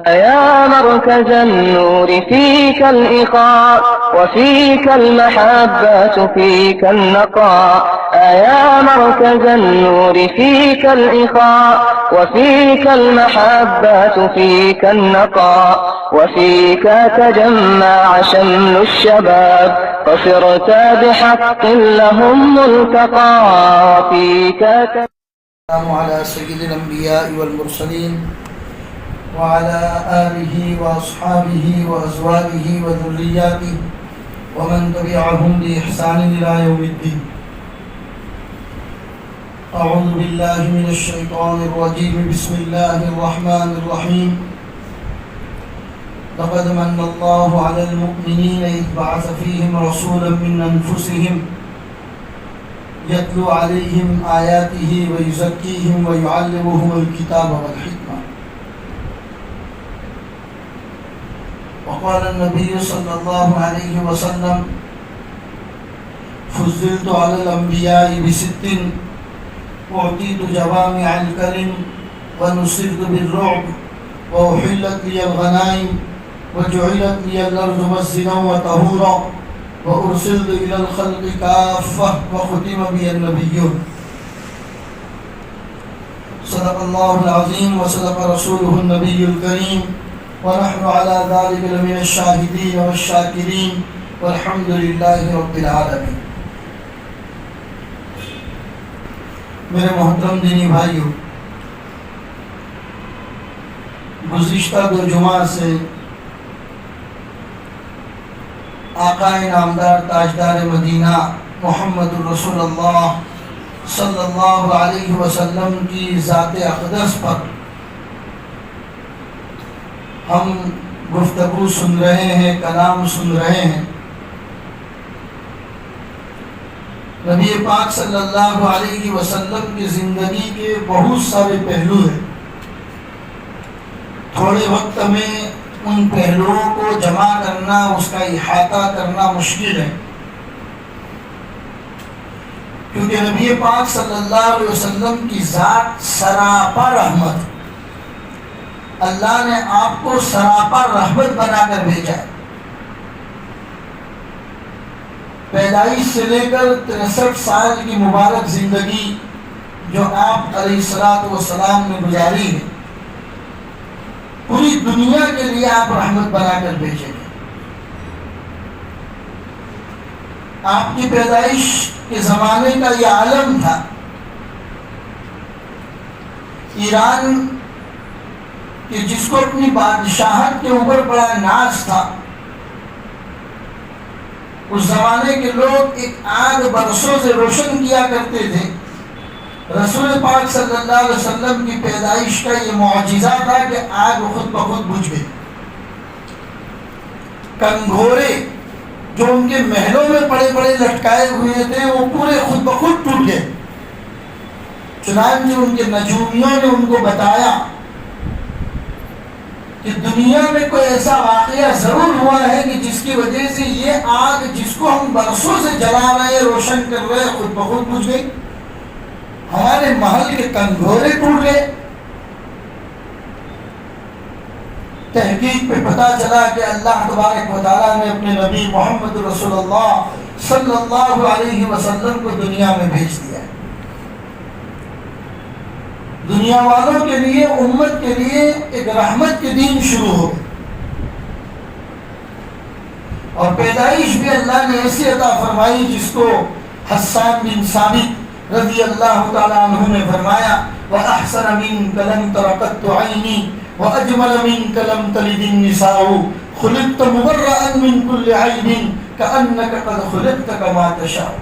يا مركز النور فيك الإخاء وفيك المحبة فيك النقاء يا مركز النور فيك الإخاء وفيك المحبة فيك النقاء وفيك تجمع شمل الشباب فصرت بحق لهم ملتقى وفيك السلام على سيد الأنبياء والمرسلين وعلى آله وأصحابه وأزواجه وذرياته ومن تبعهم بإحسان إلى يوم الدين. أعوذ بالله من الشيطان الرجيم. بسم الله الرحمن الرحيم. لقد من الله على المؤمنين إذ بعث فيهم رسولا من أنفسهم يتلو عليهم آياته ويزكيهم ويعلمهم الكتاب والحكمة. وقال النبي صلى الله عليه وسلم فضلت على الأنبياء بست أعطيت جوامع الكلم ونصرت بالرعب وأحلت لي الغنائم وجعلت لي الأرض مسجدا وطهورا وأرسلت إلى الخلق كافة وختم بي النبيون. صدق الله العظيم وصدق رسوله النبي الكريم ونحن على ذلك لمن الشاهدين والشاكرين والحمد لله رب العالمين. میرے محترم دینی بھائیو، گزشتہ 2 جمعہ سے آقا نامدار تاجدار مدینہ محمد الرسول اللہ صلی اللہ علیہ وسلم کی ذات اقدس پر ہم گفتگو سن رہے ہیں، کلام سن رہے ہیں. نبی پاک صلی اللہ علیہ وسلم کی زندگی کے بہت سارے پہلو ہیں. تھوڑے وقت میں ان پہلوؤں کو جمع کرنا، اس کا احاطہ کرنا مشکل ہے، کیونکہ نبی پاک صلی اللہ علیہ وسلم کی ذات سراپا رحمت، اللہ نے آپ کو سراپا رحمت بنا کر بھیجا ہے. پیدائش سے لے کر 63 سال کی مبارک زندگی جو آپ علیہ الصلوۃ والسلام نے گزاری ہے، پوری دنیا کے لیے آپ رحمت بنا کر بھیجے گئے. آپ کی پیدائش کے زمانے کا یہ عالم تھا. ایران کہ جس کو اپنی بادشاہت کے اوپر بڑا ناز تھا، اس زمانے کے لوگ ایک آگ برسوں سے روشن کیا کرتے تھے. رسول پاک صلی اللہ علیہ وسلم کی پیدائش کا یہ معجزہ تھا کہ آگ خود بخود بجھ گئی. کنگھورے جو ان کے محلوں میں بڑے بڑے لٹکائے ہوئے تھے وہ پورے خود بخود ٹوٹ گئے. چنانچہ ان کے نجومیوں نے ان کو بتایا کہ دنیا میں کوئی ایسا واقعہ ضرور ہوا ہے کہ جس کی وجہ سے یہ آگ جس کو ہم برسوں سے جلا رہے روشن کر رہے خود بخود بجھ گئی. ہمارے محل کے کنگھورے ٹوٹ گئے. تحقیق پہ پتہ چلا کہ اللہ تبارک و تعالیٰ نے اپنے نبی محمد رسول اللہ صلی اللہ علیہ وسلم کو دنیا میں بھیج دیا ہے. دنیا والوں کے لیے، امت کے لیے ایک رحمت کے دین شروع ہو گئے. اور پیدائش بھی اللہ نے ایسی عطا فرمائی جس کو حسان بن ثابت رضی اللہ تعالیٰ عنہ نے فرمایا وَأَحْسَنَ مِنْكَ لَمْ تَرَ قَطُّ عَيْنِي وَأَجْمَلَ مِنْكَ لَمْ تَلِدِ النِّسَاءُ خُلِقْتَ مُبَرَّأً مِنْ كُلِّ عَيْبٍ كَأَنَّكَ قَدْ خُلِقْتَ كَمَا تَشَاءُ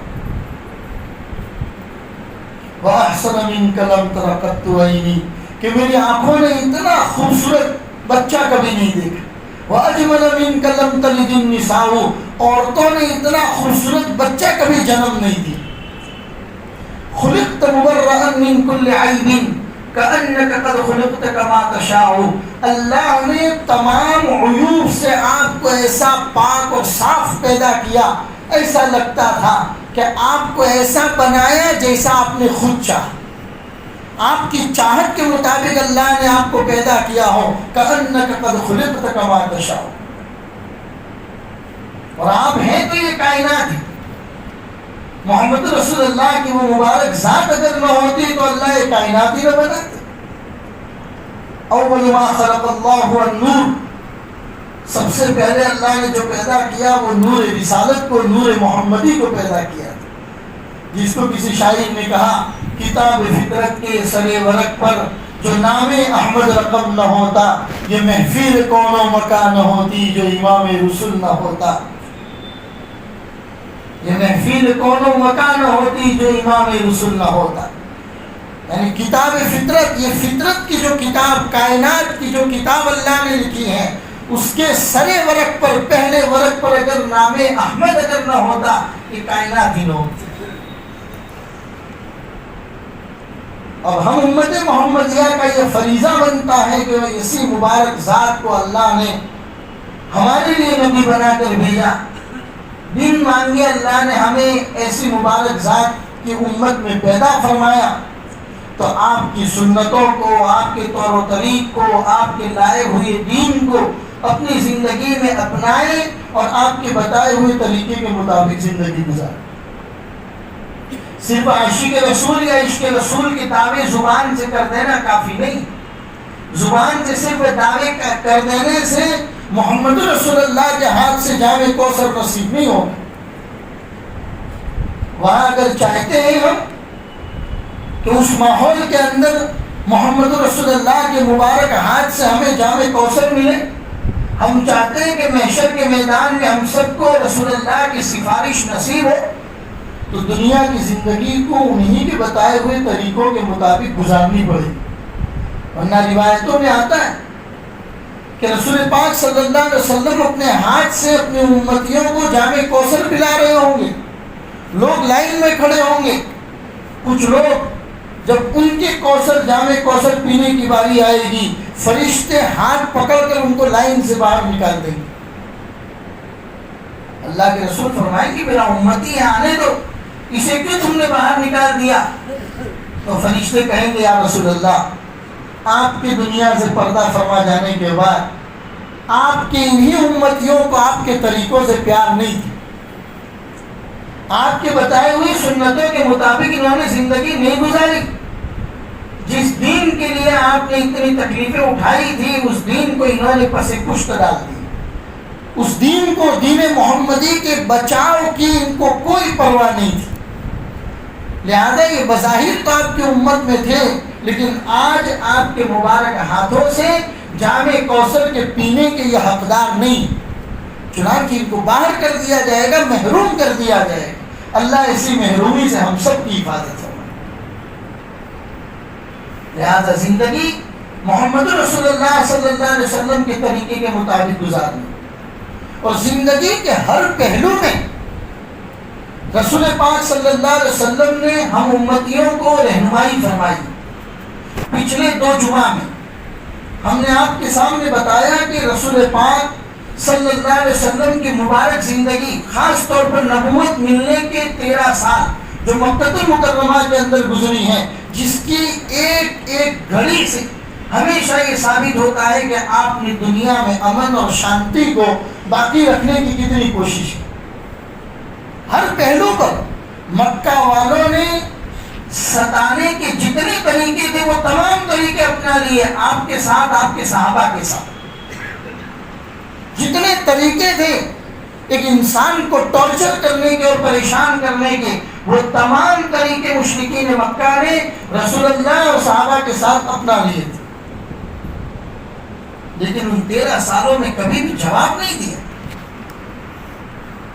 وَأَحْسَنَ مِنْكَ لَمْ تَرَ قَطُّ عَيْنِي کہ میری آنکھوں نے اتنا خوبصورت بچہ کبھی نہیں دیکھا. وَأَجْمَلَ مِنْكَ لَمْ تَلِدِ النِّسَاءُ عورتوں نے اتنا خوبصورت بچہ کبھی جنم نہیں دیا. خُلِقْتَ مُبَرَّأً مِنْ كُلِّ عَيْبٍ كَأَنَّكَ قَدْ خُلِقْتَ كَمَا تَشَاءُ اللہ نے تمام عیوب سے آپ کو ایسا پاک اور صاف پیدا کیا، ایسا لگتا تھا کہ آپ کو ایسا بنایا جیسا آپ نے خود چاہا. آپ کی چاہت کے مطابق اللہ نے آپ کو پیدا کیا ہو، کأنک قد خلقت کما تشاء، اور آپ ہیں تو یہ کائنات ہے۔ محمد رسول اللہ کی وہ مبارک ذات اگر نہ ہوتی تو اللہ یہ کائنات ہی نہ بناتے۔ اول ما خلق اللہ النور، سب سے پہلے اللہ نے جو پیدا کیا وہ نور رسالت کو، نور محمدی کو پیدا کیا، جس کو کسی شاعر نے کہا کتاب فطرت کے سرے ورق پر جو نام احمد رقم نہ ہوتا، یہ محفل کون و مکان نہ ہوتی جو امام رسول نہ ہوتا، یہ محفل کون و مکان نہ ہوتی جو امام رسول نہ ہوتا۔ یعنی کتاب فطرت، یہ فطرت کی جو کتاب، کائنات کی جو کتاب اللہ نے لکھی ہے، اس کے سرے ورق پر، پہلے ورق پر اگر نام احمد اگر نہ ہوتا یہ کائنات ہی نہ ہوتی۔ اب ہم امت محمدیہ کا یہ فریضہ بنتا ہے کہ اسی مبارک ذات کو اللہ نے ہمارے لیے نبی بنا کر بھیجا، دین مانگے اللہ نے ہمیں ایسی مبارک ذات کی امت میں پیدا فرمایا، تو آپ کی سنتوں کو، آپ کے طور و طریق کو، آپ کے لائے ہوئے دین کو اپنی زندگی میں اپنائیں اور آپ کے بتائے ہوئے طریقے کے مطابق زندگی گزاریں۔ صرف عاشق رسول یا عشق رسول کے دعوے زبان سے کر دینا کافی نہیں، زبان سے صرف دعوے کر دینے سے محمد رسول اللہ کے ہاتھ سے جام کوثر نصیب نہیں ہوگا۔ وہاں اگر چاہتے ہیں ہم کہ اس ماحول کے اندر محمد رسول اللہ کے مبارک ہاتھ سے ہمیں جام کوثر ملے، ہم چاہتے ہیں کہ محشر کے میدان میں ہم سب کو رسول اللہ کی سفارش نصیب ہو، تو دنیا کی زندگی کو انہی کے بتائے ہوئے طریقوں کے مطابق گزارنی پڑے گی۔ ورنہ روایتوں میں آتا ہے کہ رسول پاک صلی اللہ علیہ وسلم اپنے ہاتھ سے اپنے امتیوں کو جام کوثر پلا رہے ہوں گے، لوگ لائن میں کھڑے ہوں گے، کچھ لوگ جب ان کے کوثر، جام کوثر پینے کی باری آئے گی، فرشتے ہاتھ پکڑ کر ان کو لائن سے باہر نکال دیں گے۔ اللہ کے رسول فرمائیں کہ میرا امتی ہے، آنے دو، اسے کیوں تم نے باہر نکال دیا؟ تو فرشتے کہیں گے یا رسول اللہ، آپ کی دنیا سے پردہ فرما جانے کے بعد آپ کے انہی امتیوں کو آپ کے طریقوں سے پیار نہیں تھی، آپ کے بتائے ہوئی سنتوں کے مطابق انہوں نے زندگی نہیں گزاری، جس دین کے لیے آپ نے اتنی تکلیفیں اٹھائی تھی اس دین کو انہوں نے پس پشت ڈال دی، اس دین کو، دین محمدی کے بچاؤ کی ان کو کوئی پرواہ نہیں تھی۔ لہذا یہ بظاہر تو آپ کی امت میں تھے، لیکن آج آپ کے مبارک ہاتھوں سے جام کوثر کے پینے کے یہ حقدار نہیں، چنانچہ ان کو باہر کر دیا جائے گا، محروم کر دیا جائے گا۔ اللہ اسی محرومی سے ہم سب کی حفاظت فرمائے۔ لہذا زندگی محمد رسول اللہ صلی اللہ علیہ وسلم کے طریقے کے مطابق گزارنی، اور زندگی کے ہر پہلو میں رسول پاک صلی اللہ علیہ وسلم نے ہم امتیوں کو رہنمائی فرمائی۔ پچھلے 2 جمعہ میں ہم نے آپ کے سامنے بتایا کہ رسول پاک صلی اللہ علیہ وسلم کی مبارک زندگی، خاص طور پر نبوت ملنے کے 13 سال جو مکہ المکرمہ کے اندر گزری ہیں، جس کی ایک ایک گھڑی سے ہمیشہ یہ ثابت ہوتا ہے کہ آپ نے دنیا میں امن اور شانتی کو باقی رکھنے کی کتنی کوشش کی۔ ہر پہلو پر مکہ والوں نے ستانے کے جتنے طریقے تھے وہ تمام طریقے اپنا لیے، آپ کے ساتھ، آپ کے صحابہ کے ساتھ جتنے طریقے تھے ایک انسان کو ٹارچر کرنے کے اور پریشان کرنے کے، وہ تمام طریقے مشرکین مکہ نے رسول اللہ اور صحابہ کے ساتھ اپنا لیے تھے، لیکن ان 13 سالوں میں کبھی بھی جواب نہیں دیا۔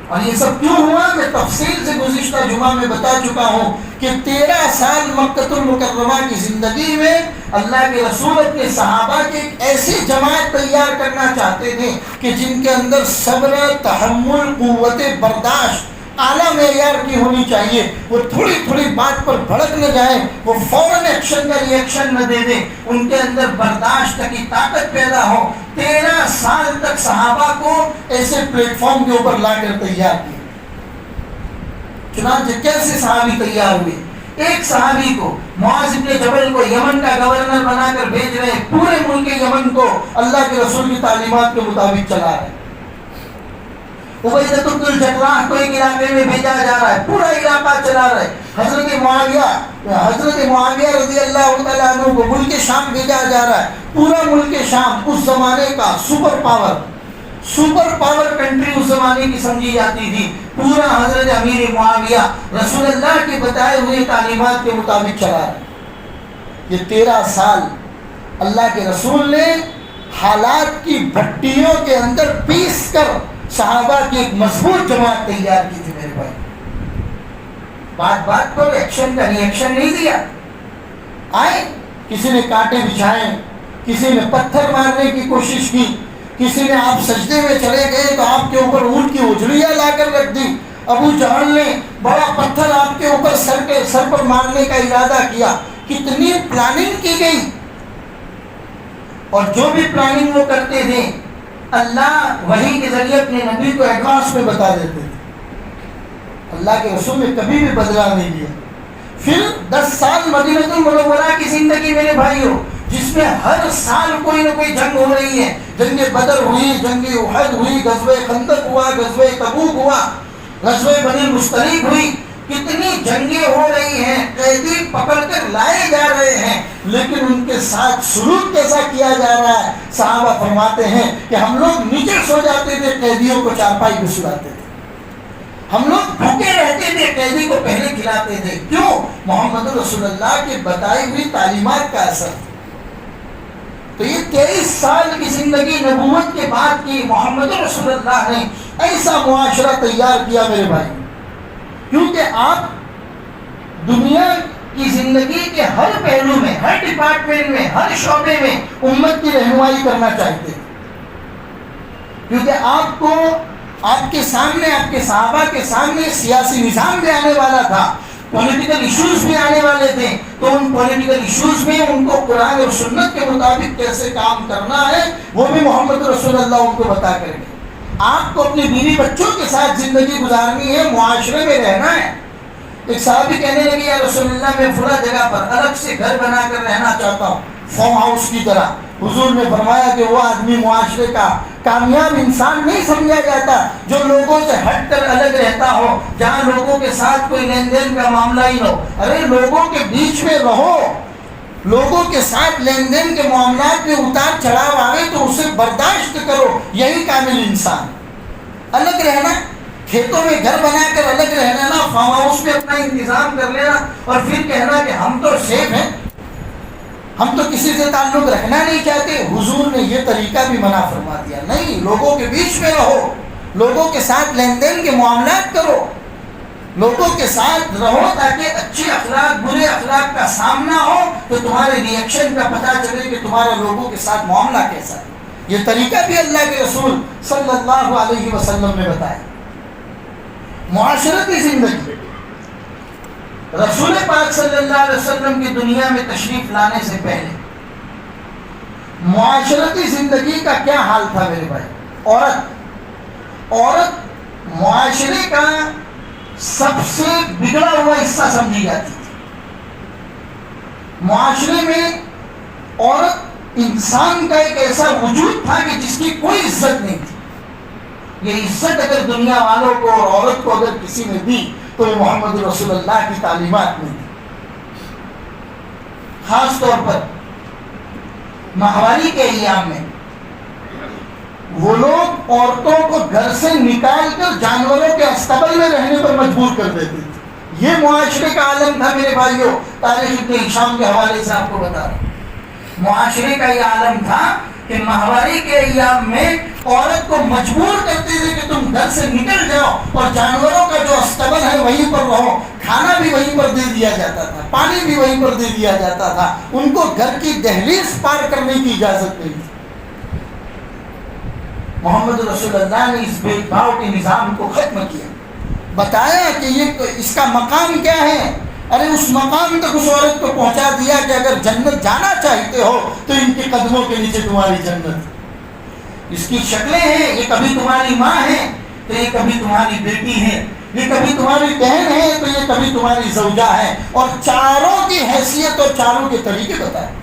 اور یہ سب کیوں ہوا؟ میں تفصیل سے گزشتہ جمعہ میں بتا چکا ہوں کہ 13 سال مکہ المکرمہ کی زندگی میں اللہ کے رسول اپنے صحابہ کی ایک ایسی جماعت تیار کرنا چاہتے تھے کہ جن کے اندر صبر، تحمل، قوت برداشت اعلیٰ معیار کی ہونی چاہیے، وہ تھوڑی تھوڑی بات پر بھڑک نہ جائیں، وہ فوراً ایکشن کا ریئیکشن نہ دے دیں، ان کے اندر برداشت کی طاقت پیدا ہو۔ 13 سال تک صحابہ کو ایسے پلیٹ فارم کے اوپر لا کر تیار کیا۔ چنانچہ کیسے صحابی تیار ہوئے؟ ایک صحابی کو معاذ بن جبل کو یمن کا گورنر بنا کر بھیج رہے ہیں، پورے ملک یمن کو اللہ کے رسول کی تعلیمات کے مطابق چلا رہے ہیں۔ عبیدۃ بن الجراح کو ایک علاقے میں بھیجا جا رہا ہے، پورا علاقہ چلا رہا ہے۔ حضرت معاویہ رضی اللہ تعالیٰ عنہ کو ملک شام بھیجا جا رہا ہے، پورا ملک شام اس زمانے کا سپر پاور کنٹری اس زمانے کی سمجھی جاتی تھی، پورا حضرت امیر معاویہ رسول اللہ کے بتائے ہوئے تعلیمات کے مطابق چلا رہا ہے۔ یہ 13 سال اللہ کے رسول نے حالات کی بھٹیوں کے اندر پیس کر صحابہ کی ایک مضبوط جماعت تیار کی تھی میرے بھائی۔ بات پر ایکشن کا ریئیکشن نہیں دیا، آئے کسی نے کانٹے بچھائے، کسی نے پتھر مارنے کی کوشش کی، کسی نے آپ سجدے میں چلے گئے تو آپ کے اوپر اونٹ کی اجڑیاں لا کر رکھ دی، ابو جہل نے بڑا پتھر آپ کے اوپر سر پر مارنے کا ارادہ کیا، کتنی پلاننگ کی گئی، اور جو بھی پلاننگ وہ کرتے تھے اللہ وحی کے ذریعے اپنے نبی کو ایڈوانس میں بتا دیتے تھے۔ اللہ کے رسول نے کبھی بھی بدلا نہیں لیا۔ پھر 10 سال مدینہ المنورہ کی زندگی میرے بھائیوں، جس میں ہر سال کوئی نہ کوئی جنگ ہو رہی ہے، جنگ بدر ہوئی، جنگ احد ہوئی، غزوہ خندق ہوا، غزوہ تبوک ہوا، غزوہ بنی المصطلق ہوئی، کتنی جنگیں ہو رہی ہیں، قیدی پکڑ کر لائے جا رہے ہیں، لیکن ان کے ساتھ سلوک کیسا کیا جا رہا ہے؟ صحابہ فرماتے ہیں کہ ہم لوگ نیچے سو جاتے تھے، قیدیوں کو چارپائی پہ سلاتے تھے، ہم لوگ بھوکے رہتے تھے، قیدی کو پہلے کھلاتے تھے۔ کیوں؟ محمد رسول اللہ کی بتائی ہوئی تعلیمات کا اثر۔ تو یہ 23 سال کی زندگی نبوت کے بعد کی محمد رسول اللہ نے ایسا معاشرہ تیار کیا میرے بھائی، کیونکہ آپ دنیا کی زندگی کے ہر پہلو میں، ہر ڈپارٹمنٹ میں، ہر شعبے میں امت کی رہنمائی کرنا چاہتے ہیں، کیونکہ آپ کو آپ کے سامنے، آپ کے صحابہ کے سامنے سیاسی نظام بھی آنے والا تھا، پولیٹیکل ایشوز بھی آنے والے تھے، تو ان پولیٹیکل ایشوز میں ان کو قرآن اور سنت کے مطابق کیسے کام کرنا ہے وہ بھی محمد رسول اللہ ان کو بتا کر گئے۔ آپ کو اپنی بیوی بچوں کے ساتھ زندگی گزارنی ہے، معاشرے میں رہنا ہے۔ ایک صحابی کہنے لگے یا رسول اللہ میں فلاں جگہ پر الگ سے گھر بنا کر رہنا چاہتا ہوں، فارم ہاؤس کی طرح۔ حضور نے فرمایا کہ وہ آدمی معاشرے کا کامیاب انسان نہیں سمجھا جاتا جو لوگوں سے ہٹ کر الگ رہتا ہو، جہاں لوگوں کے ساتھ کوئی لین دین کا معاملہ ہی نہ ہو۔ ارے لوگوں کے بیچ میں رہو، لوگوں کے ساتھ لین دین کے معاملات میں اتار چڑھاؤ آئے تو اسے برداشت کرو، یہی کامل انسان۔ الگ رہنا، کھیتوں میں گھر بنا کر الگ رہنا، فارم ہاؤس میں اپنا انتظام کر لینا اور پھر کہنا کہ ہم تو سیف ہیں، ہم تو کسی سے تعلق رکھنا نہیں چاہتے۔ حضور نے یہ طریقہ بھی منع فرما دیا، نہیں، لوگوں کے بیچ میں رہو، لوگوں کے ساتھ لین دین کے معاملات کرو، لوگوں کے ساتھ رہو تاکہ اچھے اخلاق برے اخلاق کا سامنا ہو تو تمہارے ریئیکشن کا پتہ چلے کہ تمہارا لوگوں کے ساتھ معاملہ کیسا ہے۔ یہ طریقہ بھی اللہ کے رسول صلی اللہ علیہ وسلم نے بتایا۔ معاشرتی زندگی، رسول پاک صلی اللہ علیہ وسلم کی دنیا میں تشریف لانے سے پہلے معاشرتی زندگی کا کیا حال تھا میرے بھائی؟ عورت معاشرے کا سب سے بگڑا ہوا حصہ سمجھی جاتی تھی۔ معاشرے میں عورت انسان کا ایک ایسا وجود تھا کہ جس کی کوئی عزت نہیں تھی۔ یہ عزت اگر دنیا والوں کو اور عورت کو اگر کسی نے دی تو یہ محمد رسول اللہ کی تعلیمات میں دی۔ خاص طور پر ماہواری کے ایام میں وہ لوگ عورتوں کو گھر سے نکال کر جانوروں کے استبل میں رہنے پر مجبور کر دیتے تھے۔ یہ معاشرے کا عالم تھا میرے بھائیوں، تاریخ ابن ہشام کے حوالے سے آپ کو بتا رہا ہوں۔ معاشرے کا یہ عالم تھا کہ ماہواری کے ایام میں عورت کو مجبور کرتے تھے کہ تم گھر سے نکل جاؤ اور جانوروں کا جو استبل ہے وہیں پر رہو، کھانا بھی وہیں پر دے دیا جاتا تھا، پانی بھی وہیں پر دے دیا جاتا تھا، ان کو گھر کی دہلیز پار کرنے کی اجازت نہیں تھی۔ محمد رسول اللہ نے اس بے بھاؤ کے نظام کو ختم کیا، بتایا کہ یہ اس کا مقام کیا ہے۔ ارے اس مقام تک اس عورت کو پہنچا دیا کہ اگر جنت جانا چاہتے ہو تو ان کے قدموں کے نیچے تمہاری جنت۔ اس کی شکلیں ہیں، یہ کبھی تمہاری ماں ہے تو یہ کبھی تمہاری بیٹی ہے، یہ کبھی تمہاری بہن ہے تو یہ کبھی تمہاری زوجہ ہے، اور چاروں کی حیثیت اور چاروں کے طریقے بتائے۔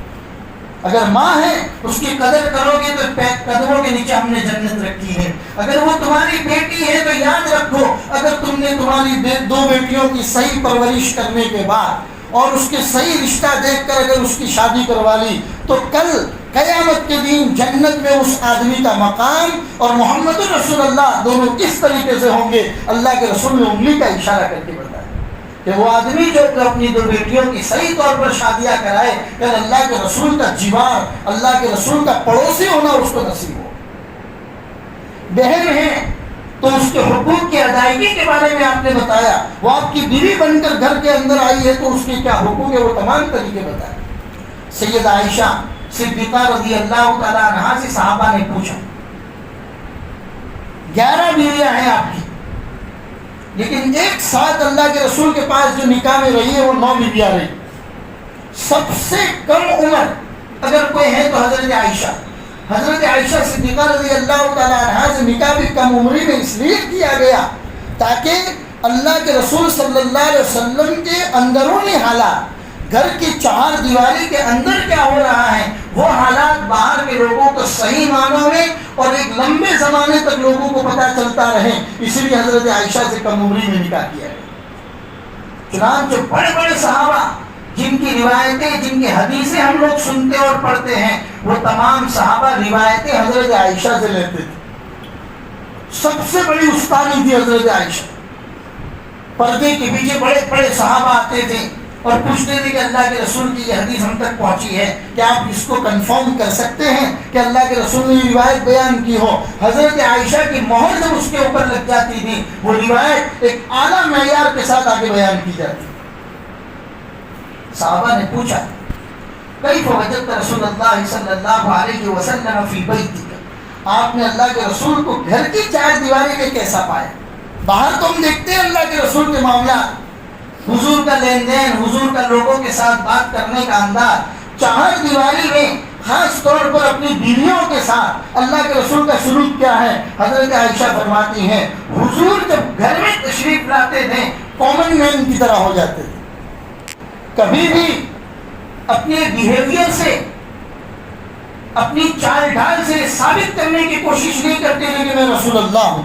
اگر ماں ہے اس کی قدر کرو گے تو قدموں کے نیچے ہم نے جنت رکھی ہے۔ اگر وہ تمہاری بیٹی ہے تو یاد رکھو، اگر تم نے تمہاری دو بیٹیوں کی صحیح پرورش کرنے کے بعد اور اس کے صحیح رشتہ دیکھ کر اگر اس کی شادی کروا لی تو کل قیامت کے دن جنت میں اس آدمی کا مقام اور محمد رسول اللہ دونوں کس طریقے سے ہوں گے۔ اللہ کے رسول نے انگلی کا اشارہ کر کے بتایا کہ وہ آدمی جو اپنی دو بیٹیوں کی صحیح طور پر شادیاں کرائے، کہ اللہ کے رسول کا جوار، اللہ کے رسول کا پڑوسی ہونا اس کو نصیب ہو۔ بہن ہے تو اس کے حقوق کی ادائیگی کے بارے میں آپ نے بتایا، وہ آپ کی بیوی بن کر گھر کے اندر آئی ہے تو اس کے کیا حقوق ہے وہ تمام طریقے بتائے۔ سیدہ عائشہ صدیقہ رضی اللہ تعالیٰ عنہا سے صحابہ نے پوچھا، 11 بیویاں ہیں آپ کی، لیکن ایک ساتھ اللہ کے رسول کے پاس جو نکاح میں رہی ہے وہ 9 بیویاں رہی۔ سب سے کم عمر اگر کوئی ہے تو حضرت عائشہ۔ حضرت عائشہ صدیقہ رضی اللہ تعالیٰ عنہا سے نکاح بھی کم عمری میں اس لیے کیا گیا تاکہ اللہ کے رسول صلی اللہ علیہ وسلم کے اندرونی حالات، گھر کی 4 دیواری کے اندر کیا ہو رہا ہے وہ حالات باہر کے لوگوں کو صحیح معنوں میں اور ایک لمبے زمانے تک لوگوں کو پتہ چلتا رہے، اس لیے حضرت عائشہ سے کم عمری میں نکاح کیا گیا۔ چنانچہ بڑے بڑے صحابہ جن کی روایتیں، جن کی حدیثیں ہم لوگ سنتے اور پڑھتے ہیں، وہ تمام صحابہ روایتیں حضرت عائشہ سے لیتے تھے۔ سب سے بڑی استادی تھی حضرت عائشہ۔ پردے کے پیچھے بڑے بڑے صحابہ آتے تھے اور پوچھتے تھے کہ اللہ کے رسول کی یہ حدیث ہم تک پہنچی ہے، کیا آپ اس کو کنفرم کر سکتے ہیں کہ اللہ کے رسول نے یہ روایت بیان کی ہو؟ حضرت عائشہ کی مہر جب اس کے اوپر لگ جاتی تھی وہ روایت ایک اعلیٰ معیار کے ساتھ آگے بیان کی جاتی۔ صحابہ نے پوچھا، کیف وجدت رسول اللہ صلی اللہ علیہ وسلم فی بیتک، آپ نے اللہ کے رسول کو گھر کی 4 دیواری میں کیسا پایا؟ باہر تو ہم دیکھتے ہیں اللہ کے رسول کے معاملات، حضور کا لین دین، حضور کا لوگوں کے ساتھ بات کرنے کا انداز، 4 دیواری میں خاص طور پر اپنی بیویوں کے ساتھ اللہ کے رسول کا سلوک کیا ہے؟ حضرت عائشہ فرماتی ہیں حضور جب گھر میں تشریف لاتے تھے کامن مین کی طرح ہو جاتے تھے، کبھی بھی اپنے بیہیویئر سے، اپنی چال ڈھال سے ثابت کرنے کی کوشش نہیں کرتے تھے کہ میں رسول اللہ ہوں،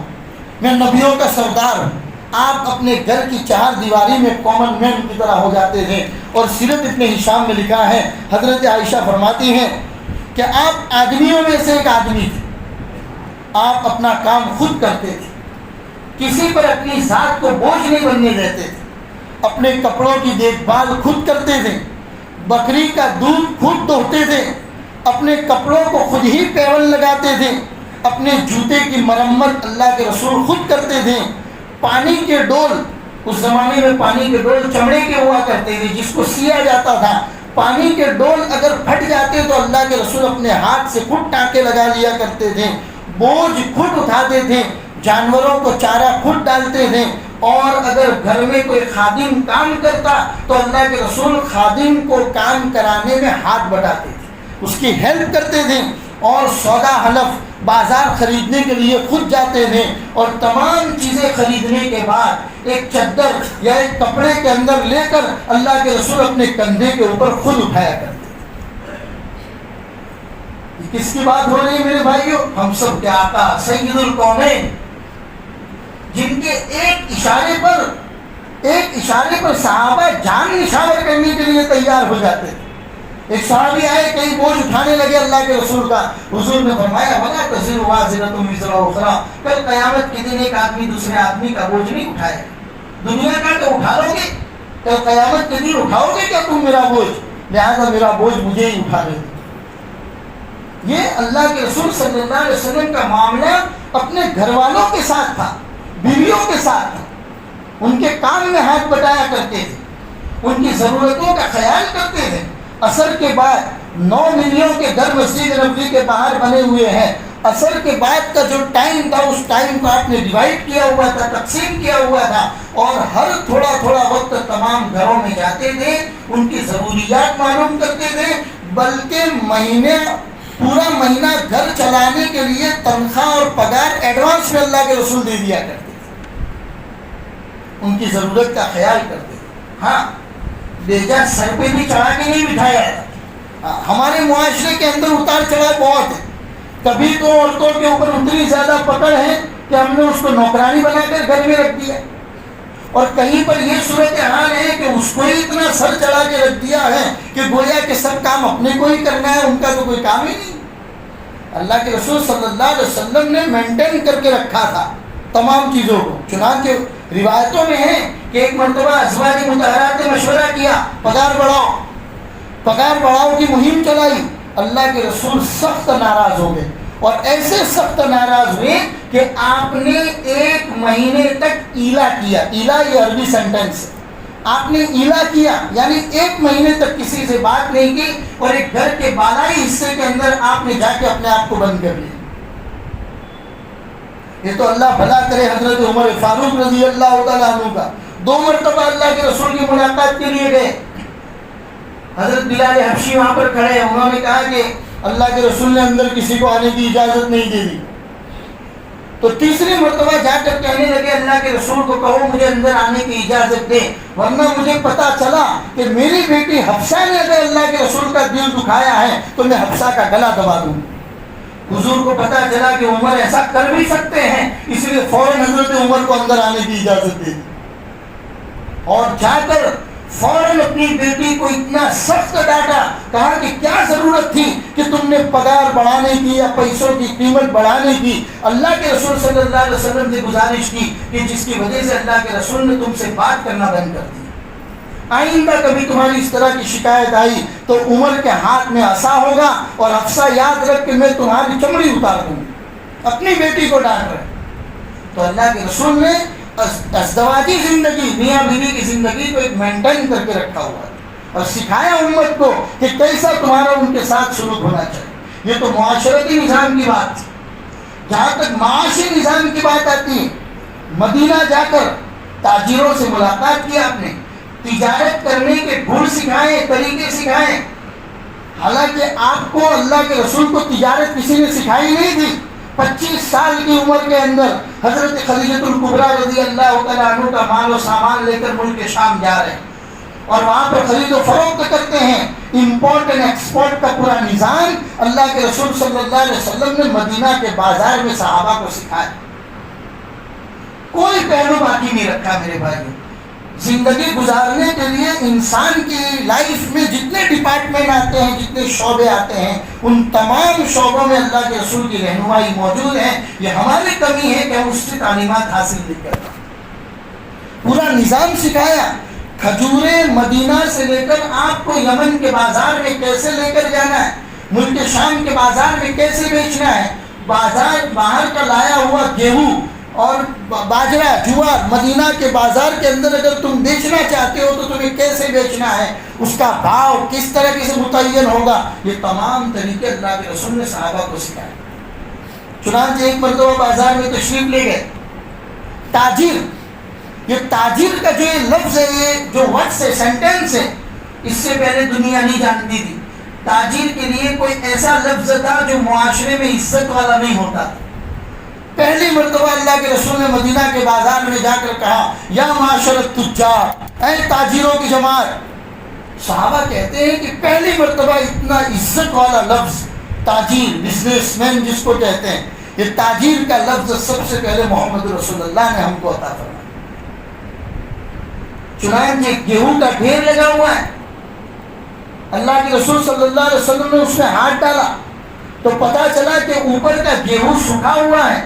میں نبیوں کا سردار ہوں۔ آپ اپنے گھر کی 4 دیواری میں کامن مین کی طرح ہو جاتے تھے۔ اور سیرت ابن ہشام میں لکھا ہے، حضرت عائشہ فرماتی ہیں کہ آپ آدمیوں میں سے ایک آدمی تھے، آپ اپنا کام خود کرتے تھے، کسی پر اپنی ذات کو بوجھ نہیں بننے دیتے تھے، اپنے کپڑوں کی دیکھ بھال خود کرتے تھے، بکری کا دودھ خود دوہتے تھے، اپنے کپڑوں کو خود ہی پیول لگاتے تھے، اپنے جوتے کی مرمت اللہ کے رسول خود کرتے تھے۔ پانی کے ڈول، اس زمانے میں پانی کے ڈول چمڑے کے ہوا کرتے تھے جس کو سیا جاتا تھا، پانی کے ڈول اگر پھٹ جاتے تو اللہ کے رسول اپنے ہاتھ سے خود ٹانکے لگا لیا کرتے تھے، بوجھ خود اٹھاتے تھے، جانوروں کو چارہ خود ڈالتے تھے، اور اگر گھر میں کوئی خادم کام کرتا تو اللہ کے رسول خادم کو کام کرانے میں ہاتھ بٹاتے تھے، اس کی ہیلپ کرتے تھے، اور سودا حلف بازار خریدنے کے لیے خود جاتے تھے، اور تمام چیزیں خریدنے کے بعد ایک چادر یا ایک کپڑے کے اندر لے کر اللہ کے رسول اپنے کندھے کے اوپر خود اٹھایا کرتے تھے۔ کس کی بات ہو رہی ہے میرے بھائیوں؟ ہم سب کے آقا سید القومین، جن کے ایک اشارے پر صحابہ جان نشاور کرنے کے لیے تیار ہو جاتے تھے۔ ایک صحابی آئے، کئی بوجھ اٹھانے لگے اللہ کے رسول کا، حضور نے فرمایا وَلَا تَزِرُ وَازِرَةٌ وِزْرَ أُخْرَىٰ، کل قیامت کے دن ایک آدمی دوسرے آدمی کا بوجھ نہیں اٹھائے، دنیا کا تو اٹھا لو گے، کل قیامت کے دن اٹھاؤ گے کیا تم میرا بوجھ؟ لہذا میرا بوجھ مجھے ہی اٹھانے دو۔ یہ اللہ کے رسول صلی اللہ علیہ وسلم کا معاملہ اپنے گھر والوں کے ساتھ تھا، بیویوں کے ساتھ تھا، ان کے کام میں ہاتھ بٹایا کرتے تھے، ان کی ضرورتوں کا خیال کرتے تھے۔ عصر کے بعد 9 ملیوں کے گھر مسجد نبوی کے باہر بنے ہوئے ہیں، عصر کے بعد کا جو ٹائم تھا اس ٹائم کو آپ نے ڈیوائڈ کیا ہوا تھا، تقسیم کیا ہوا تھا، اور ہر تھوڑا تھوڑا وقت تمام گھروں میں جاتے تھے، ان کی ضروریات معلوم کرتے تھے، بلکہ پورا مہینہ گھر چلانے کے لیے تنخواہ اور پگار ایڈوانس میں اللہ کے رسول دے دیا کرتے تھے۔ ان کی ضرورت کا خیال کرتے تھے. ہاں بیجا سر پہ بھی چڑھا کے نہیں بٹھایا جاتا. ہمارے معاشرے کے اندر اتار چڑھاؤ بہت ہے. کبھی تو عورتوں کے اوپر اتنی زیادہ پکڑ ہے کہ ہم نے اس کو نوکرانی بنا کر گھر میں رکھ دیا, اور کہیں پر یہ صورتحال ہے کہ اس کو ہی اتنا سر چڑھا کے رکھ دیا ہے کہ گویا کہ سب کام اپنے کو ہی کرنا ہے, ان کا تو کوئی کام ہی نہیں. اللہ کے رسول صلی اللہ علیہ وسلم نے مینٹین کر کے رکھا تھا تمام چیزوں کو. چنانچہ روایتوں میں ہے کہ ایک مرتبہ ازواج مطہرات نے مشورہ کیا, پگار بڑھاؤ کی مہم چلائی. اللہ کے رسول سخت ناراض ہو گئے, اور ایسے سخت ناراض ہوئے کہ آپ نے 1 مہینے تک ایلا کیا. ایلا یہ عربی سینٹینس ہے. آپ نے ایلا کیا یعنی 1 مہینے تک کسی سے بات نہیں کی, اور ایک گھر کے بالائی حصے کے اندر آپ نے جا کے اپنے آپ کو بند کر لیا. یہ تو اللہ بھلا کرے حضرت عمر فاروق رضی اللہ تعالیٰ عنہ کا. 2 مرتبہ اللہ کے رسول کی ملاقات کے لیے گئے. حضرت بلال حبشی وہاں پر کھڑے ہیں. انہوں نے کہا کہ اللہ کے رسول نے اندر کسی کو آنے کی اجازت نہیں دے دی. تو تیسری مرتبہ جا کر کہنے لگے اللہ کے رسول کو کہو مجھے اندر آنے کی اجازت دے, ورنہ مجھے پتا چلا کہ میری بیٹی حفصہ نے اگر اللہ کے رسول کا دل دکھایا ہے تو میں حفصہ کا گلا دبا دوں. حضور کو پتا چلا کہ عمر ایسا کر بھی سکتے ہیں, اس لیے فوراً حضرت عمر کو اندر آنے کی اجازت دے دی, اور جا کر فوراً اپنی بیٹی کو اتنا سخت ڈانٹا. کہا کہ کیا ضرورت تھی کہ تم نے پگار بڑھانے کی یا پیسوں کی قیمت بڑھانے کی. اللہ کے رسول صلی اللہ علیہ وسلم نے گزارش کی کہ جس کی وجہ سے اللہ کے رسول نے تم سے بات کرنا بند کر دیا. آئندہ کبھی تمہاری اس طرح کی شکایت آئی تو عمر کے ہاتھ میں عصا ہوگا, اور حفصہ یاد رکھ کہ میں تمہاری چمڑی اتار دوں. اپنی بیٹی کو ڈانٹ رہے. تو اللہ کے رسول نے ازدواجی زندگی, میاں بیوی کی زندگی کو ایک مینٹین کر کے رکھا ہوا ہے, اور سکھایا امت کو کہ کیسا تمہارا ان کے ساتھ سلوک ہونا چاہیے. یہ تو معاشرتی نظام کی بات ہے. جہاں تک معاشی نظام کی بات آتی ہے, مدینہ جا کر تاجروں سے ملاقات کی آپ نے, تجارت کرنے کے گڑ سکھائے, طریقے سکھائے. حالانکہ آپ کو اللہ کے رسول کو تجارت کسی نے سکھائی نہیں تھی. 25 سال کی عمر کے اندر حضرت خدیجہ الکبریٰ رضی اللہ تعالیٰ عنہ کا مال و سامان لے کر ملک شام جا رہے ہیں, اور وہاں پر خرید و فروخت کرتے ہیں. امپورٹ اینڈ ایکسپورٹ کا پورا نظام اللہ کے رسول صلی اللہ علیہ وسلم نے مدینہ کے بازار میں صحابہ کو سکھایا. کوئی پہلو باقی نہیں رکھا میرے بھائی. زندگی گزارنے کے لیے انسان کی لائف میں جتنے ڈپارٹمنٹ آتے ہیں, جتنے شعبے آتے ہیں, ان تمام شعبوں میں اللہ کے رسول کی رہنمائی موجود ہے. یہ ہماری کمی ہے کہ ہم اس سے تعلیمات حاصل نہیں کرتے. پورا نظام سکھایا. کھجوریں مدینہ سے لے کر آپ کو یمن کے بازار میں کیسے لے کر جانا ہے, ملک شام کے بازار میں کیسے بیچنا ہے. باہر کا لایا ہوا گیہوں اور باجرہ, جوار مدینہ کے بازار کے اندر اگر تم بیچنا چاہتے ہو تو تمہیں کیسے بیچنا ہے, اس کا بھاؤ کس طرح سے متعین ہوگا. یہ تمام طریقے اللہ کے رسول نے صحابہ کو سکھائے. چنانچہ ایک مرتبہ بازار میں تشریف لے گئے. تاجر, یہ تاجر کا جو یہ لفظ ہے, یہ جو ورڈ ہے, سینٹینس ہے, اس سے پہلے دنیا نہیں جانتی تھی. تاجر کے لیے کوئی ایسا لفظ تھا جو معاشرے میں عزت والا نہیں ہوتا. پہلی مرتبہ اللہ کے رسول نے مدینہ کے بازار میں جا کر کہا یا معاشر التجار, اے تاجروں کی جماعت. صحابہ کہتے ہیں کہ پہلی مرتبہ اتنا عزت والا لفظ تاجر, بزنس مین جس کو کہتے ہیں, یہ تاجر کا لفظ سب سے پہلے محمد رسول اللہ نے ہم کو عطا فرمایا. چنانچہ گیہوں کا ڈھیر لگا ہوا ہے. اللہ کے رسول صلی اللہ علیہ وسلم نے اس میں ہاتھ ڈالا تو پتا چلا کہ اوپر کا گیہوں سکھا ہوا ہے,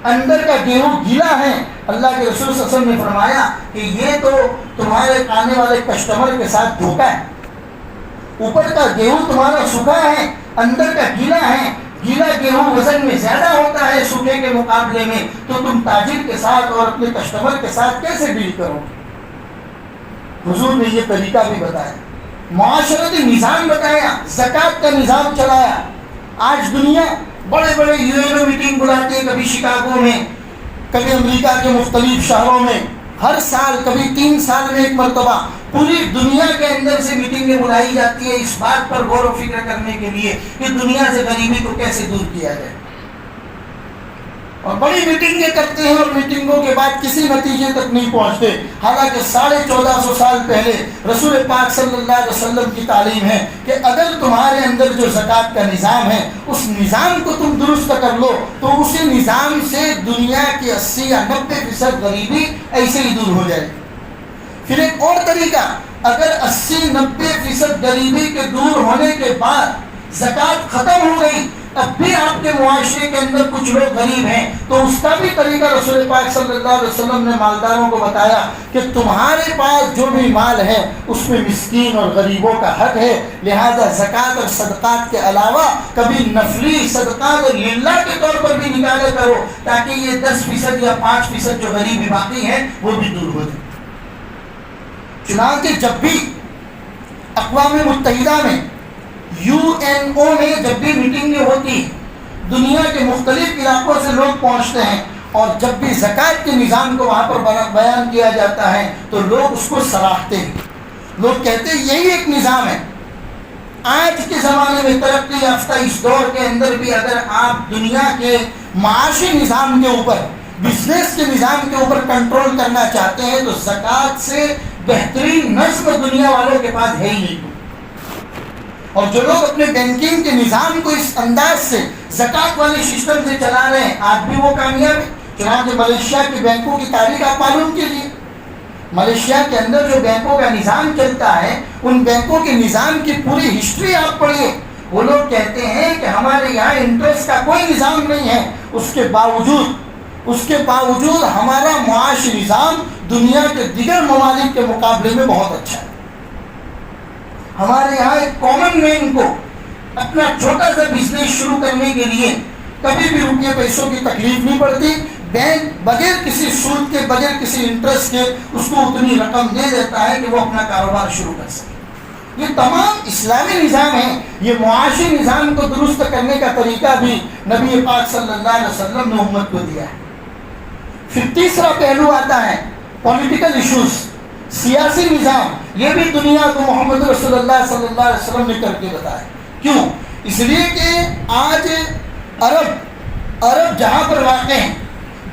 اندر کا گیہوں گیلا ہے. اللہ کے رسول صلی اللہ علیہ وسلم نے فرمایا کہ یہ تو تمہارے آنے والے کسٹمر کے ساتھ دھوکا ہے. اوپر کا گیہوں تمہارا سکھا ہے, اندر کا گیلا ہے. گیلا گیہوں وزن میں زیادہ ہوتا ہے سوکھے کے مقابلے میں, تو تم تاجر کے ساتھ اور اپنے کسٹمر کے ساتھ کیسے ڈیل کرو. حضور نے یہ طریقہ بھی بتایا, معاشرتی نظام بتایا, زکوٰۃ کا نظام چلایا. آج دنیا بڑے بڑے UN میٹنگ بلاتی ہے, کبھی شکاگو میں, کبھی امریکہ کے مختلف شہروں میں. ہر سال کبھی 3 سال میں ایک مرتبہ پوری دنیا کے اندر سے میٹنگیں بلائی جاتی ہے اس بات پر غور و فکر کرنے کے لیے کہ دنیا سے غریبی کو کیسے دور کیا جائے. اور بڑی میٹنگیں کرتے ہیں اور میٹنگوں کے بعد کسی نتیجے تک نہیں پہنچتے، حالانکہ 1450 سال پہلے رسول پاک صلی اللہ علیہ وسلم کی تعلیم ہے کہ اگر تمہارے اندر جو زکوٰۃ کا نظام ہے اس نظام کو تم درست کر لو تو اسی نظام سے دنیا کی 80 یا 90% غریبی ایسے ہی دور ہو جائے گی۔ پھر ایک اور طریقہ، اگر 80-90% غریبی کے دور ہونے کے بعد زکوٰۃ ختم ہو گئی اب بھی آپ کے معاشرے کے اندر کچھ لوگ غریب ہیں تو اس کا بھی طریقہ رسول پاک صلی اللہ علیہ وسلم نے مالداروں کو بتایا کہ تمہارے پاس جو بھی مال ہے اس میں مسکین اور غریبوں کا حق ہے، لہذا زکوٰۃ اور صدقات کے علاوہ کبھی نفلی صدقات اور للہ کے طور پر بھی نکالا کرو تاکہ یہ 10% یا 5% جو غریبی باقی ہیں وہ بھی دور ہو جائے۔ چنانچہ جب بھی اقوام متحدہ میں UNO میں جب بھی میٹنگیں ہوتی دنیا کے مختلف علاقوں سے لوگ پہنچتے ہیں اور جب بھی زکوٰۃ کے نظام کو وہاں پر بیان کیا جاتا ہے تو لوگ اس کو سراہتے ہیں، لوگ کہتے ہیں یہی ایک نظام ہے۔ آج کے زمانے میں ترقی یافتہ اس دور کے اندر بھی اگر آپ دنیا کے معاشی نظام کے اوپر، بزنس کے نظام کے اوپر کنٹرول کرنا چاہتے ہیں تو زکوٰۃ سے بہترین نظم دنیا والوں کے پاس ہے ہی نہیں۔ اور جو لوگ اپنے بینکنگ کے نظام کو اس انداز سے زکوٰۃ والے سسٹم سے چلا رہے ہیں آج بھی وہ کامیاب ہیں۔ چنانچہ ملیشیا کے بینکوں کی تاریخ آپ معلوم کیجیے، ملیشیا کے اندر جو بینکوں کا نظام چلتا ہے ان بینکوں کے نظام کی پوری ہسٹری آپ پڑھیے، وہ لوگ کہتے ہیں کہ ہمارے یہاں انٹرسٹ کا کوئی نظام نہیں ہے، اس کے باوجود ہمارا معاشی نظام دنیا کے دیگر ممالک کے مقابلے میں بہت اچھا ہے۔ ہمارے یہاں ایک کامن مین کو اپنا چھوٹا سا بزنس شروع کرنے کے لیے کبھی بھی روپیے پیسوں کی تکلیف نہیں پڑتی، بینک بغیر کسی سود کے بغیر کسی انٹرسٹ کے اس کو اتنی رقم دے دیتا ہے کہ وہ اپنا کاروبار شروع کر سکے۔ یہ تمام اسلامی نظام ہیں، یہ معاشی نظام کو درست کرنے کا طریقہ بھی نبی پاک صلی اللہ علیہ وسلم نے امت کو دیا ہے۔ پھر تیسرا پہلو آتا ہے پولیٹیکل ایشوز، سیاسی نظام، یہ بھی دنیا کو محمد رسول اللہ صلی اللہ علیہ وسلم نے کر کے بتایا۔ کیوں؟ اس لیے کہ آج عرب جہاں پر واقع ہیں،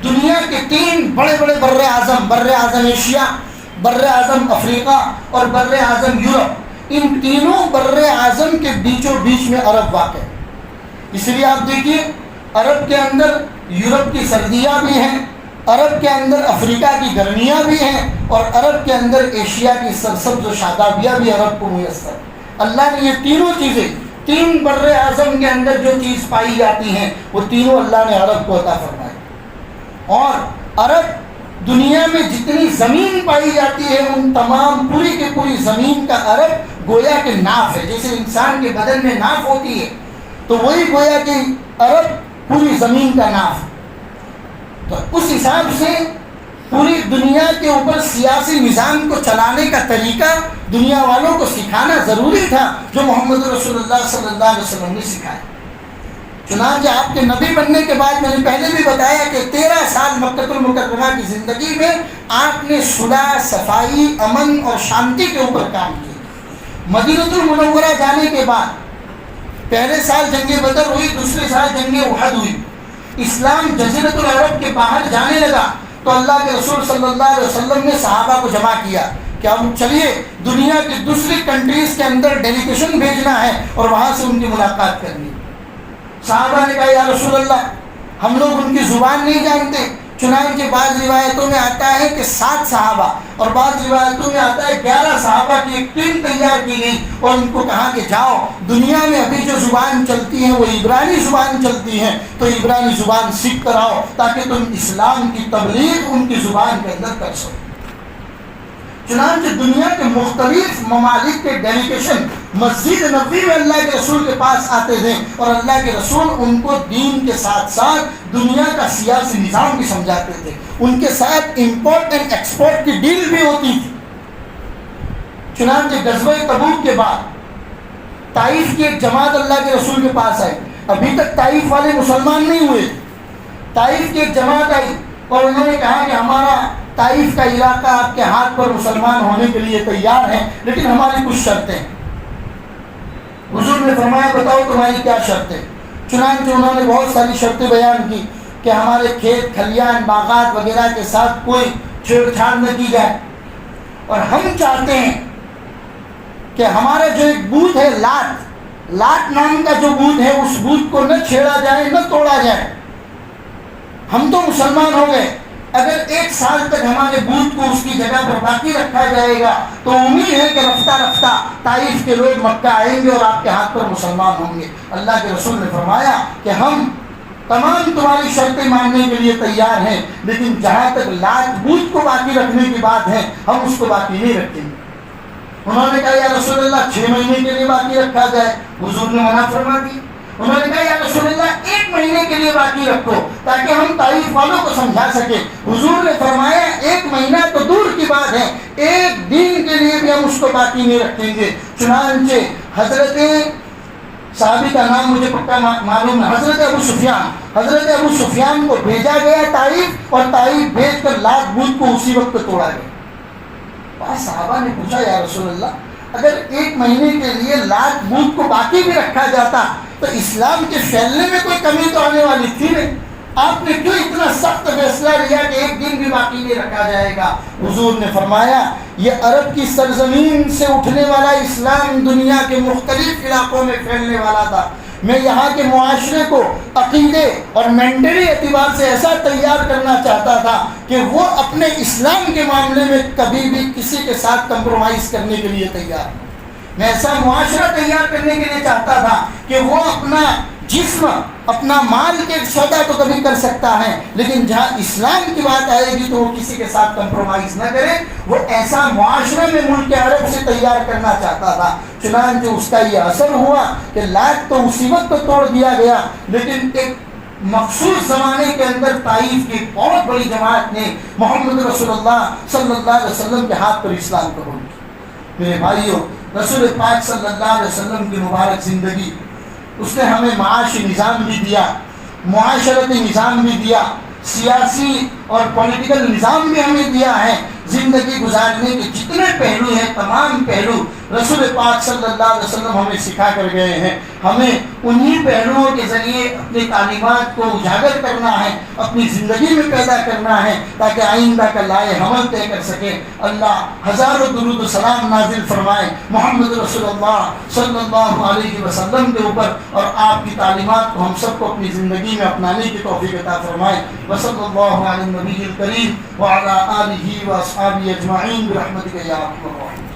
دنیا کے 3 بڑے بڑے بر اعظم ایشیا، بر اعظم افریقہ اور بر اعظم یورپ، ان تینوں بر اعظم کے بیچوں بیچ میں عرب واقع ہے۔ اس لیے آپ دیکھیے عرب کے اندر یورپ کی سردیاں بھی ہیں، عرب کے اندر افریقہ کی گرمیاں بھی ہیں اور عرب کے اندر ایشیا کی سرسبز و شادابیاں بھی عرب کو میسر۔ اللہ نے یہ تینوں چیزیں، 3 بر اعظم کے اندر جو چیز پائی جاتی ہیں وہ تینوں اللہ نے عرب کو عطا فرمائی۔ اور عرب دنیا میں جتنی زمین پائی جاتی ہے ان تمام پوری کی پوری زمین کا عرب گویا کہ ناف ہے، جیسے انسان کے بدن میں ناف ہوتی ہے تو وہی گویا کہ عرب پوری زمین کا ناف ہے۔ تو اس حساب سے پوری دنیا کے اوپر سیاسی نظام کو چلانے کا طریقہ دنیا والوں کو سکھانا ضروری تھا، جو محمد رسول اللہ صلی اللہ علیہ وسلم نے سکھایا۔ چنانچہ آپ کے نبی بننے کے بعد میں نے پہلے بھی بتایا کہ 13 سال مکہ المکرمہ کی زندگی میں آپ نے صلح، صفائی، امن اور شانتی کے اوپر کام کیا۔ مدینہ المنورہ جانے کے بعد پہلے سال جنگ بدر ہوئی، دوسرے سال جنگ احد ہوئی، اسلام جزیرۃ العرب کے باہر جانے لگا تو اللہ کے رسول صلی اللہ علیہ وسلم نے صحابہ کو جمع کیا کہ اب چلیے دنیا کی دوسری کنٹریز کے اندر ڈیلیگیشن بھیجنا ہے اور وہاں سے ان کی ملاقات کرنی۔ صحابہ نے کہا یا رسول اللہ ہم لوگ ان کی زبان نہیں جانتے، چنانچہ بعض روایتوں میں آتا ہے کہ 7 صحابہ اور بعض روایتوں میں آتا ہے 11 صحابہ کی ایک ٹیم تیار کی گئی اور ان کو کہا کہ جاؤ دنیا میں ابھی جو زبان چلتی ہے وہ عبرانی زبان چلتی ہے تو عبرانی زبان سیکھ کر آؤ تاکہ تم اسلام کی تبلیغ ان کی زبان کے اندر کر سکو۔ چنانچہ دنیا کے مختلف ممالک کے ڈیلیگیشن مسجد نبوی میں اللہ کے رسول کے پاس آتے تھے اور اللہ کے رسول ان کو دین کے ساتھ ساتھ دنیا کا سیاسی نظام بھی سمجھاتے تھے، ان کے ساتھ امپورٹ اینڈ ایکسپورٹ کی ڈیل بھی ہوتی تھی۔ چنانچہ غزوہ تبوک کے بعد طائف کی ایک جماعت اللہ کے رسول کے پاس آئی، ابھی تک طائف والے مسلمان نہیں ہوئے، طائف کی ایک جماعت آئی اور انہوں نے کہا کہ ہمارا طائف کا علاقہ آپ کے ہاتھ پر مسلمان ہونے کے لیے تیار ہے لیکن ہماری کچھ شرطیں ہیں۔ حضور نے فرمایا بتاؤ تمہاری کیا شرطیں؟ چنانچہ انہوں نے بہت ساری شرطیں بیان کی، کہ ہمارے کھیت کھلیان باغات وغیرہ کے ساتھ کوئی چھیڑ چھاڑ نہ کی جائے، اور ہم چاہتے ہیں کہ ہمارا جو ایک بت ہے لات نام کا جو بت ہے، اس بت کو نہ چھیڑا جائے نہ توڑا جائے۔ ہم تو مسلمان ہو گئے، اگر 1 سال تک ہمارے بت کو اس کی جگہ پر باقی رکھا جائے گا تو امید ہے کہ رفتہ رفتہ طائف کے لوگ مکہ آئیں گے اور آپ کے ہاتھ پر مسلمان ہوں گے۔ اللہ کے رسول نے فرمایا کہ ہم تمام تمہاری شرطیں ماننے کے لیے تیار ہیں، لیکن جہاں تک لات بت کو باقی رکھنے کی بات ہے ہم اس کو باقی نہیں رکھیں گے۔ انہوں نے کہا یا رسول اللہ 6 مہینے کے لیے باقی رکھا جائے، حضور نے منع فرما دی۔ انہوں نے کہا یا رسول اللہ 1 مہینے کے لیے باقی رکھو تاکہ ہم طائف والوں کو سمجھا سکیں۔ حضور نے فرمایا 1 مہینہ تو دور کی بات ہے، 1 دن کے لیے بھی ہم اس کو باقی نہیں رکھیں گے۔ چنانچہ حضرت صحابی کا نام مجھے پکا معلوم ہے، حضرت ابو سفیان کو بھیجا گیا طائف، اور طائف بھیج کر لات بت کو اسی وقت توڑا گیا۔ صحابہ نے پوچھا یا رسول اللہ اگر 1 مہینے کے لیے لات بت کو باقی بھی رکھا جاتا تو اسلام کے پھیلنے میں کوئی کمی تو آنے والی تھی نہیں، آپ نے کیوں اتنا سخت فیصلہ لیا کہ 1 دن بھی باقی نہیں رکھا جائے گا؟ حضور نے فرمایا یہ عرب کی سرزمین سے اٹھنے والا اسلام دنیا کے مختلف علاقوں میں پھیلنے والا تھا۔ میں یہاں کے معاشرے کو عقیدے اور مینٹلی اعتبار سے ایسا تیار کرنا چاہتا تھا کہ وہ اپنے اسلام کے معاملے میں کبھی بھی کسی کے ساتھ کمپرومائز کرنے کے لیے تیار نہیں۔ میں ایسا معاشرہ تیار کرنے کے لیے چاہتا تھا کہ وہ اپنا جسم اپنا مال کے سودا تو کبھی کر سکتا ہے، لیکن جہاں اسلام کی بات آئے گی تو وہ کسی کے ساتھ کمپرومائز نہ کرے۔ وہ ایسا معاشرہ میں ملک عرب سے تیار کرنا چاہتا تھا۔ چنانچہ اس کا یہ اثر ہوا کہ لات تو اسی وقت توڑ دیا گیا، لیکن ایک مخصوص زمانے کے اندر طائف کی بہت بڑی جماعت نے محمد رسول اللہ صلی اللہ علیہ وسلم کے ہاتھ پر اسلام قبول کیا۔ میرے بھائیوں، رسول پاک صلی اللہ علیہ وسلم کی مبارک زندگی، اس نے ہمیں معاشی نظام بھی دیا، معاشرتی نظام بھی دیا، سیاسی اور پولیٹیکل نظام بھی ہمیں دیا ہے۔ زندگی گزارنے کے جتنے پہلو ہیں تمام پہلو رسول پاک صلی اللہ علیہ وسلم ہمیں سکھا کر گئے ہیں۔ ہمیں انہی پہلوؤں کے ذریعے اپنی تعلیمات کو اجاگر کرنا ہے، اپنی زندگی میں پیدا کرنا ہے تاکہ آئندہ کا لائے حمل طے کر سکے۔ اللہ ہزاروں درود و سلام نازل فرمائے محمد رسول اللہ صلی اللہ علیہ وسلم کے اوپر، اور آپ کی تعلیمات کو ہم سب کو اپنی زندگی میں اپنانے کی توفیق عطا فرمائے۔ وصلی اللہ علی النبی الکریم وعلی آلہ واصحابہ اجمعین برحمتک یا ارحم الراحمین۔